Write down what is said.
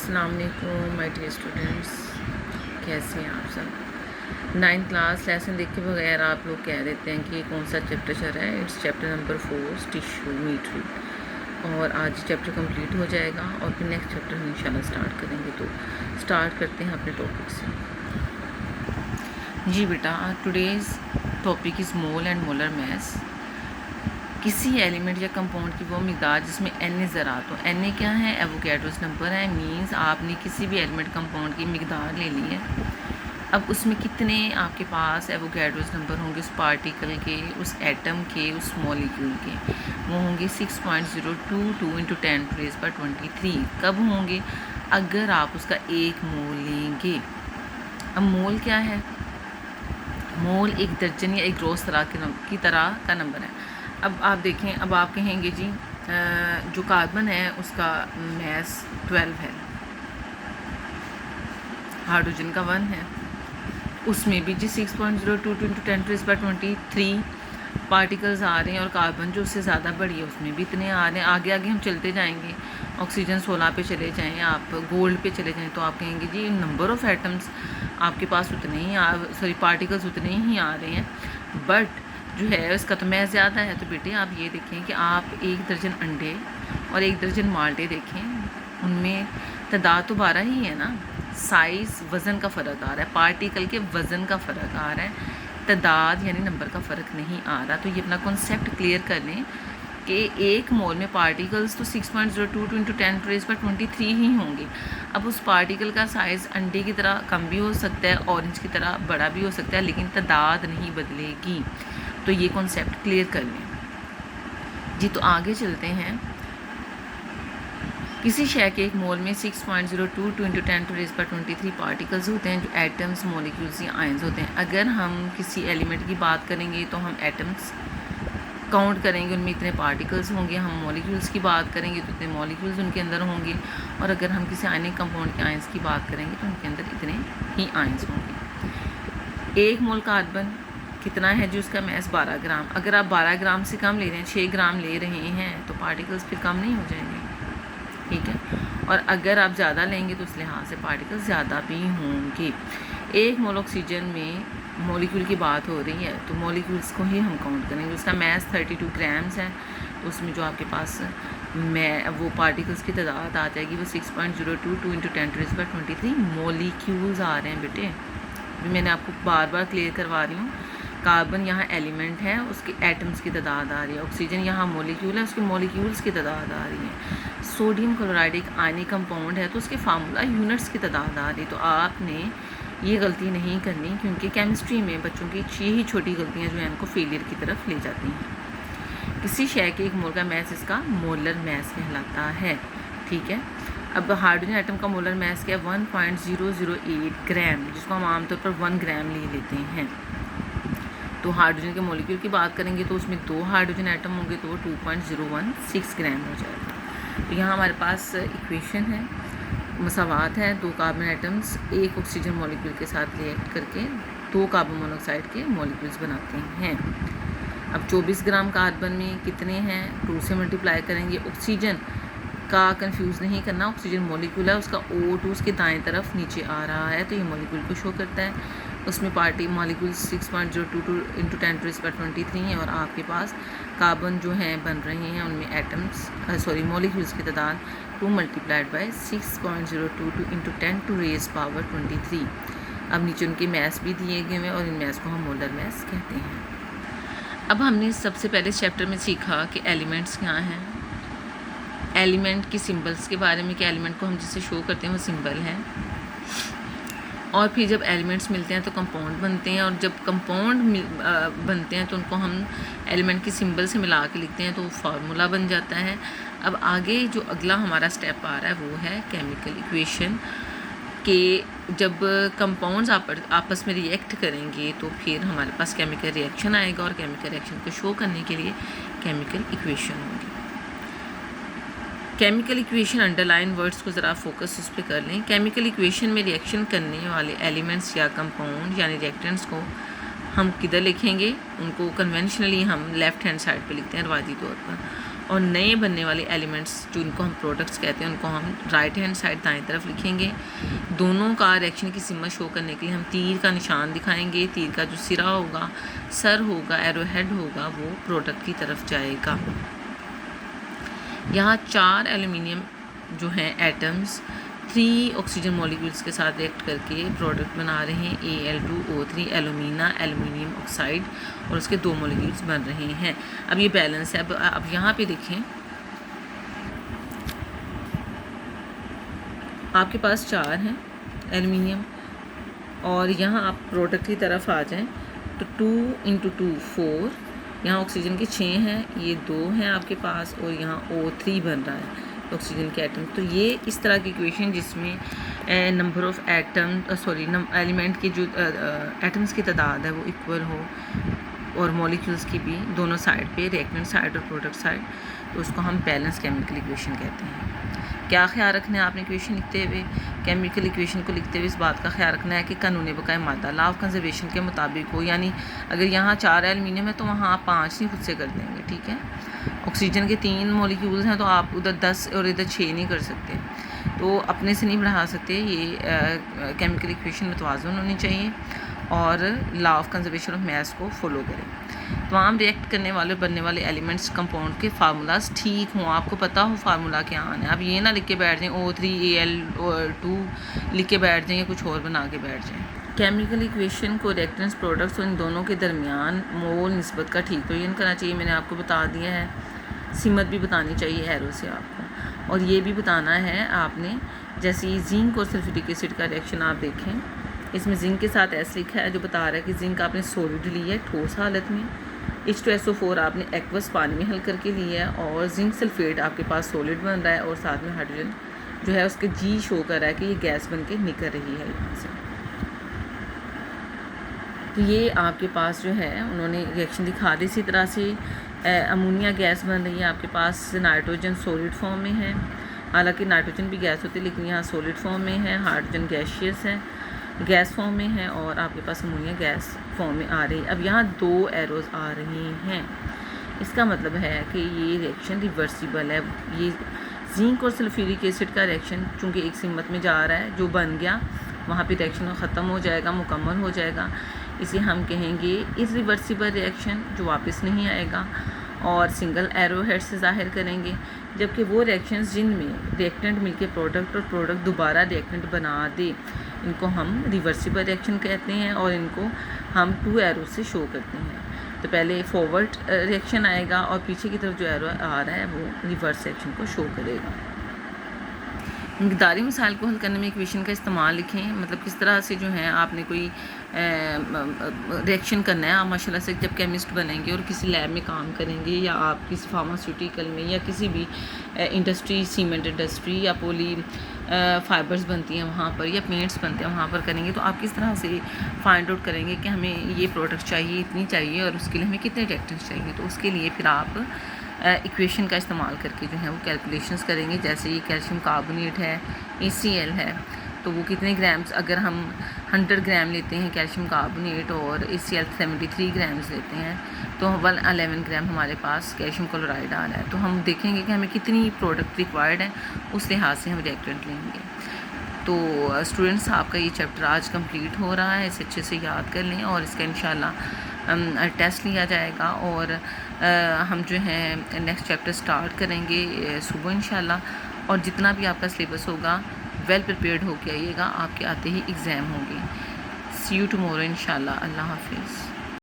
अस्सलाम वालेकुम my dear students, कैसे हैं आप सब। 9th क्लास लेसन देख के बगैर आप लोग कह देते हैं कि कौन सा चैप्टर चल रहा है। इट्स चैप्टर नंबर 4 टिश्यूमेट्री, और आज चैप्टर कंप्लीट हो जाएगा और फिर नेक्स्ट चैप्टर हम इंशाल्लाह स्टार्ट करेंगे। तो स्टार्ट करते हैं अपने टॉपिक से। जी बेटा, today's topic is mole and molar mass. किसी एलिमेंट या कंपाउंड की वो मिकदार जिसमें एन ज़रात हो। एन क्या है? एवोगैड्रोस नंबर है। मींस आपने किसी भी एलिमेंट कंपाउंड की मिकदार ले ली है। अब उसमें कितने आपके पास एवोगैड्रोस नंबर होंगे उस पार्टिकल के, उस एटम के, उस मॉलिक्यूल के? वो होंगे 6.022 × 10⁻23। कब होंगे? अगर आप उसका एक मोल लेंगे। अब मोल क्या है? मोल एक दर्जन या एक ग्रोस की तरह का नंबर है। अब आप देखें, अब आप कहेंगे जी जो कार्बन है उसका मैस 12 है, हाइड्रोजन का 1 है, उसमें भी जी 6.022 × 10⁻23 पार्टिकल्स आ रहे हैं, और कार्बन जो उससे ज़्यादा बड़ी है उसमें भी इतने आ रहे हैं। आगे आगे हम चलते जाएंगे, ऑक्सीजन 16 पे चले जाएँ, आप गोल्ड पे चले जाएँ, तो आप कहेंगे जी नंबर ऑफ़ एटम्स आपके पास उतने ही पार्टिकल्स उतने ही आ रहे हैं, बट जो है उसका तो मैस ज़्यादा है। तो बेटे आप ये देखें कि आप 1 दर्जन अंडे और 1 दर्जन माल्टे देखें, उनमें तादाद तो 12 ही है ना। साइज़ वज़न का फ़र्क आ रहा है, पार्टिकल के वज़न का फ़र्क आ रहा है, तादाद यानी नंबर का फ़र्क नहीं आ रहा। तो ये अपना कॉन्सेप्ट क्लियर कर लें कि एक मोल में पार्टिकल्स तो 6.022 × 10⁻23 ही होंगे। अब उस पार्टिकल का साइज़ अंडे की तरह कम भी हो सकता है, ऑरेंज की तरह बड़ा भी हो सकता है, लेकिन तादाद नहीं बदलेगी। तो ये कॉन्सेप्ट क्लियर कर लें जी। तो आगे चलते हैं। किसी शय के एक मोल में 6.022 × 10⁻23 पार्टिकल्स होते हैं, जो एटम्स, मॉलिक्यूल्स या आयंस होते हैं। अगर हम किसी एलिमेंट की बात करेंगे तो हम एटम्स काउंट करेंगे, उनमें इतने पार्टिकल्स होंगे। हम मॉलिक्यूल्स की बात करेंगे तो इतने मॉलिक्यूल्स उनके अंदर होंगे, और अगर हम किसी आयनिक कंपाउंड के आयंस की बात करेंगे तो उनके अंदर इतने ही आयंस होंगे। एक मोल कार्बन कितना है जी? उसका मैस 12 ग्राम। अगर आप 12 ग्राम से कम ले रहे हैं, 6 ग्राम ले रहे हैं, तो पार्टिकल्स फिर कम नहीं हो जाएंगे, ठीक है। और अगर आप ज़्यादा लेंगे तो उस लिहाज से पार्टिकल्स ज़्यादा भी होंगे। एक मोल ऑक्सीजन में मॉलिक्यूल की बात हो रही है, तो मॉलिक्यूल्स को ही हम काउंट करेंगे। उसका मैस 32 ग्राम्स है, तो उसमें जो आपके पास वो पार्टिकल्स की तादाद आ जाएगी वो 6.022 × 10⁻23 मॉलिक्यूल्स आ रहे हैं बेटे। भी मैंने आपको बार बार क्लियर करवा रही हूँ। कार्बन यहाँ एलिमेंट है, उसके एटम्स की तादाद आ रही है। ऑक्सीजन यहाँ मॉलिक्यूल है, उसके मॉलिक्यूल्स की तादाद आ रही है। सोडियम क्लोराइड एक आयनिक कंपाउंड है, तो उसके फार्मूला यूनिट्स की तादाद आ रही है। तो आपने ये गलती नहीं करनी, क्योंकि केमिस्ट्री में बच्चों की यही छोटी गलतियाँ जो हैं उनको फेलियर की तरफ ले जाती हैं। किसी शय के एक मोल का मैस इसका मोलर मैस कहलाता है, ठीक है। अब हाइड्रोजन एटम का मोलर मैस क्या है? 1.008 ग्राम, जिसको हम आमतौर पर 1 ग्राम ले लेते हैं। तो हाइड्रोजन के मॉलिक्यूल की बात करेंगे तो उसमें 2 हाइड्रोजन एटम होंगे, तो वो 2.016 ग्राम हो जाएगा। तो यहाँ हमारे पास इक्वेशन है, मसावात है। 2 कार्बन एटम्स एक ऑक्सीजन मॉलिक्यूल के साथ रिएक्ट करके 2 कार्बन मोनोऑक्साइड के मॉलिक्यूल्स बनाते हैं। अब 24 ग्राम कार्बन में कितने हैं? 2 से मल्टीप्लाई करेंगे। ऑक्सीजन का कंफ्यूज नहीं करना, ऑक्सीजन मॉलिक्यूल है, उसका O2 उसके दाएं तरफ नीचे आ रहा है, तो ये मॉलिक्यूल को शो करता है। उसमें पार्टी मॉलिक्यूल 6.022 × 10⁻23 है, और आपके पास कार्बन जो हैं बन रहे हैं उनमें एटम्स मॉलिक्यूल्स की तादाद 2 × 6.022 × 10⁻23। अब नीचे उनके मैस भी दिए गए हैं, और इन मैस को हम मोलर मैस कहते हैं। अब हमने सबसे पहले इस चैप्टर में सीखा कि एलिमेंट्स क्या हैं, एलिमेंट की सिंबल्स के बारे में, कि एलिमेंट को हम जिससे शो करते हैं वो सिंबल है, और फिर जब एलिमेंट्स मिलते हैं तो कंपाउंड बनते हैं, और जब कंपाउंड बनते हैं तो उनको हम एलिमेंट की सिंबल से मिला के लिखते हैं, तो वो फार्मूला बन जाता है। अब आगे जो अगला हमारा स्टेप आ रहा है वो है केमिकल इक्वेशन, के जब कंपाउंड्स आपस में रिएक्ट करेंगे तो फिर हमारे पास केमिकल रिएक्शन आएगा, और केमिकल रिएक्शन को शो करने के लिए केमिकल इक्वेशन होगी। केमिकल इक्वेशन अंडरलाइन वर्ड्स को ज़रा फोकस उस पर कर लें। केमिकल इक्वेशन में रिएक्शन करने वाले एलिमेंट्स या कंपाउंड यानी रिएक्टेंट्स को हम किधर लिखेंगे? उनको कन्वेंशनली हम लेफ़्ट हैंड साइड पे लिखते हैं रवाजी तौर पर, और नए बनने वाले एलिमेंट्स जो इनको हम प्रोडक्ट्स कहते हैं उनको हम राइट हैंड साइड दाएं तरफ लिखेंगे। दोनों का रिएक्शन की सिमत शो करने के लिए हम तीर का निशान दिखाएंगे। तीर का जो सिरा होगा, सर होगा, एरो हेड होगा, वो प्रोडक्ट की तरफ जाएगा। यहाँ 4 एल्युमिनियम जो हैं एटम्स 3 ऑक्सीजन मॉलिक्यूल्स के साथ रिएक्ट करके प्रोडक्ट बना रहे हैं Al2O3 एलुमिना एल्युमिनियम ऑक्साइड, और उसके 2 मॉलिक्यूल्स बन रहे हैं। अब ये बैलेंस है। अब यहाँ पे देखें, आपके पास 4 हैं एल्युमिनियम, और यहाँ आप प्रोडक्ट की तरफ आ जाएं तो 2 × 2 4, यहाँ ऑक्सीजन के 6 हैं, ये 2 हैं आपके पास, और यहाँ O3 बन रहा है ऑक्सीजन के एटम। तो ये इस तरह की इक्वेशन जिसमें नंबर ऑफ़ एलिमेंट के जो एटम्स की तादाद है वो इक्वल हो, और मॉलिक्यूल्स की भी दोनों साइड पे, रिएक्टेंट साइड और प्रोडक्ट साइड, तो उसको हम बैलेंस केमिकल इक्वेशन कहते हैं। क्या ख्याल रखना है आपने इक्वेशन लिखते हुए, केमिकल इक्वेशन को लिखते हुए इस बात का ख्याल रखना है कि कानून बकाए मादा लॉ ऑफ कंजर्वेशन के मुताबिक हो, यानी अगर यहाँ 4 एल्युमिनियम है तो वहाँ आप 5 नहीं खुद से कर देंगे, ठीक है। ऑक्सीजन के 3 मॉलिक्यूल्स हैं तो आप उधर 10 और इधर 6 नहीं कर सकते, तो अपने से नहीं बढ़ा सकते। ये केमिकल इक्वेशन में तवाज़ुन होनी चाहिए और law of conservation of mass को फॉलो करें। तमाम रिएक्ट करने वाले बनने वाले एलिमेंट्स कंपाउंड के फार्मूलाज ठीक हों, आपको पता हो फार्मूला क्या आना है। आप ये ना लिख के बैठ जाएं O3Al2 लिख के बैठ जाएं या कुछ और बना के बैठ जाएं। केमिकल इक्वेशन को रिएक्टेंट्स प्रोडक्ट्स और इन दोनों के दरमियान मोल निस्बत का ठीक तयन करना चाहिए। मैंने आपको बता दिया है, सिमत भी बतानी चाहिए एरो से आपको, और ये भी बताना है आपने, जैसे जिंक और सल्फ्यूरिक एसिड का रिएक्शन आप देखें, इसमें जिंक के साथ एस लिखा है जो बता रहा है कि जिंक आपने सॉलिड ली है ठोस हालत में, H2SO4 आपने एक्वस पानी में हल करके लिया है, और जिंक सल्फेट आपके पास सॉलिड बन रहा है, और साथ में हाइड्रोजन जो है उसके जी शो कर रहा है कि ये गैस बन के निकल रही है यहाँ से। तो ये आपके पास जो है उन्होंने रिएक्शन दिखा दी। इसी तरह से अमोनिया गैस बन रही है आपके पास, नाइट्रोजन सॉलिड फॉर्म में है, हालांकि नाइट्रोजन भी गैस होती है लेकिन यहाँ सॉलिड फॉर्म में है, हाइड्रोजन गैशियस है, गैस फॉर्म में है, और आपके पास अमोनिया गैस फॉर्म में आ रही है। अब यहाँ 2 एरोज़ आ रही हैं, इसका मतलब है कि ये रिएक्शन रिवर्सिबल है। ये जिंक और सल्फ्यूरिक एसिड का रिएक्शन चूँकि एक सिमत में जा रहा है, जो बन गया वहाँ पे रिएक्शन ख़त्म हो जाएगा, मुकम्मल हो जाएगा। इसे हम कहेंगे इरिवर्सिबल रिएक्शन, जो वापस नहीं आएगा, और सिंगल एरो हेड से ज़ाहिर करेंगे। जबकि वो रिएक्शंस जिनमें रिएक्टेंट मिलके प्रोडक्ट और प्रोडक्ट दोबारा रिएक्टेंट बना दे, इनको हम रिवर्सिबल रिएक्शन कहते हैं, और इनको हम 2 एरो से शो करते हैं। तो पहले फॉरवर्ड रिएक्शन आएगा और पीछे की तरफ जो एरो आ रहा है वो रिवर्स रिएक्शन को शो करेगा। मिक़दारी मिसाइल को हल करने में इक्वेशन का इस्तेमाल लिखें, मतलब किस तरह से जो है आपने कोई रिएक्शन करना है। आप माशाल्लाह से जब केमिस्ट बनेंगे और किसी लैब में काम करेंगे, या आप किसी फार्मास्यूटिकल में या किसी भी इंडस्ट्री, सीमेंट इंडस्ट्री या पोली फाइबर्स बनती हैं वहाँ पर, या पेंट्स बनते हैं वहाँ पर करेंगे, तो आप किस तरह से फाइंड आउट करेंगे कि हमें ये प्रोडक्ट चाहिए, इतनी चाहिए, और उसके लिए हमें कितने रिएक्टेंट्स चाहिए। तो उसके लिए फिर आप इक्वेशन का इस्तेमाल करके जो है वो कैलकुलेशंस करेंगे। जैसे ये कैल्शियम कार्बोनेट है, ACl है, तो वो कितने ग्राम्स, अगर हम 100 ग्राम लेते हैं कैल्शियम कार्बोनेट और ACl 73 ग्राम्स लेते हैं, तो 11 ग्राम हमारे पास कैल्शियम क्लोराइड आ रहा है। तो हम देखेंगे कि हमें कितनी प्रोडक्ट रिक्वायर्ड है, उस लिहाज से हम रिएक्टेंट लेंगे। तो स्टूडेंट्स, आपका ये चैप्टर आज कंप्लीट हो रहा है, इसे अच्छे से याद कर लें, और इसका इंशाल्लाह टेस्ट लिया जाएगा, और हम जो है नेक्स्ट चैप्टर स्टार्ट करेंगे सुबह इंशाल्लाह। और जितना भी आपका सिलेबस होगा वेल प्रिपेयर्ड होके आइएगा, आपके आते ही एग्ज़ाम होंगे। सी यू टुमारो इंशाल्लाह। अल्लाह हाफिज़।